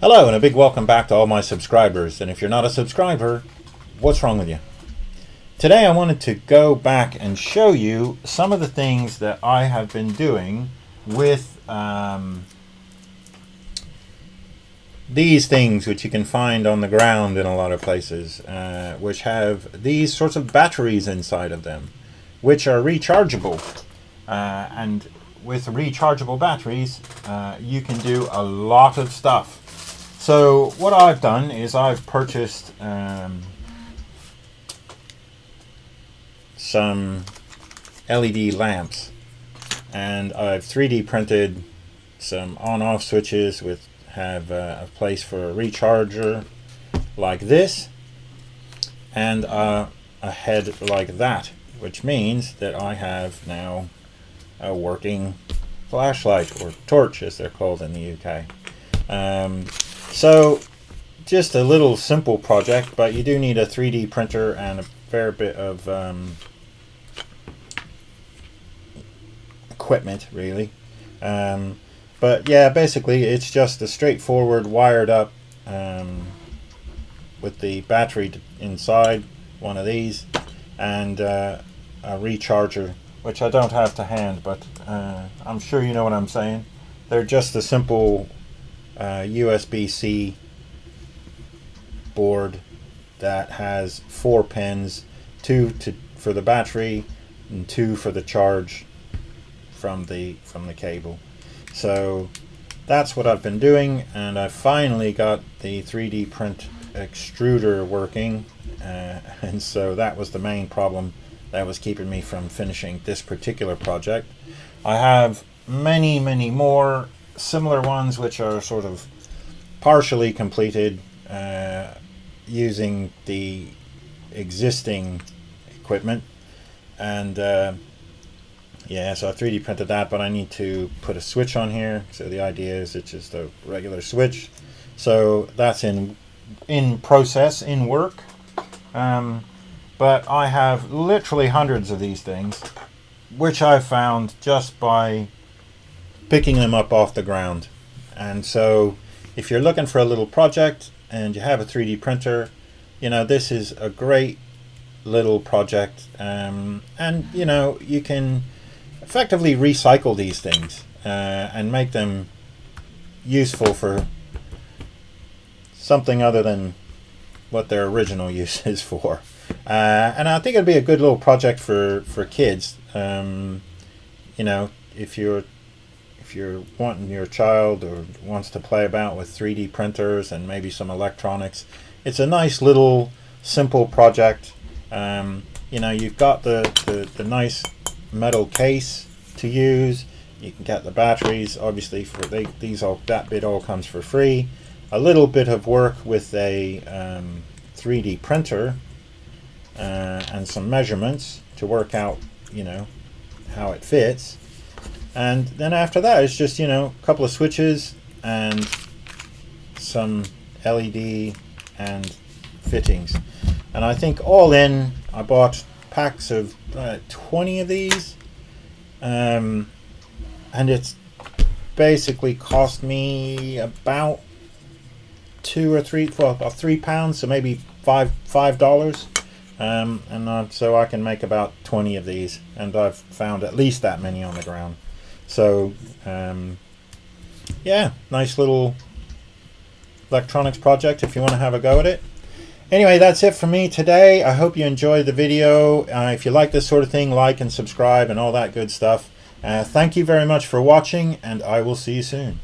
Hello and a big welcome back to all my subscribers, and if you're not a subscriber, what's wrong with you? Today I wanted to go back and show you some of the things that I have been doing with these things which you can find on the ground in a lot of places, which have these sorts of batteries inside of them, which are rechargeable, and with rechargeable batteries you can do a lot of stuff. So what I've done is I've purchased some LED lamps, and I've 3D printed some on-off switches with have a place for a recharger like this, and a head like that, which means that I have now a working flashlight, or torch as they're called in the UK. So just a little simple project, but you do need a 3D printer and a fair bit of equipment, really. But yeah, basically it's just a straightforward wired up with the battery inside one of these, and a recharger, which I don't have to hand, but I'm sure you know what I'm saying. They're just a simple USB-C board that has 4 pins, two for the battery and 2 for the charge from the cable. So that's what I've been doing, and I finally got the 3D print extruder working, and so that was the main problem that was keeping me from finishing this particular project. I have many more similar ones which are sort of partially completed using the existing equipment, and yeah, so I 3D printed that, but I need to put a switch on here. So the idea is it's just a regular switch, so that's in process, in work. But I have literally hundreds of these things, which I found just by picking them up off the ground. And so if you're looking for a little project and you have a 3D printer, you know, this is a great little project, and you know, you can effectively recycle these things and make them useful for something other than what their original use is for. And I think it'd be a good little project for kids. You know, if you're wanting your child or wants to play about with 3D printers and maybe some electronics, it's a nice little simple project. You know, you've got the nice metal case to use. You can get the batteries, obviously, for that bit all comes for free. A little bit of work with a 3D printer and some measurements to work out, you know, how it fits. And then after that, it's just, you know, a couple of switches and some LED and fittings. And I think all in, I bought packs of 20 of these. And it's basically cost me about about £3, so maybe $5. So I can make about 20 of these, and I've found at least that many on the ground. So yeah, nice little electronics project if you want to have a go at it. Anyway, that's it for me today. I hope you enjoyed the video. If you like this sort of thing, like and subscribe and all that good stuff. Thank you very much for watching, and I will see you soon.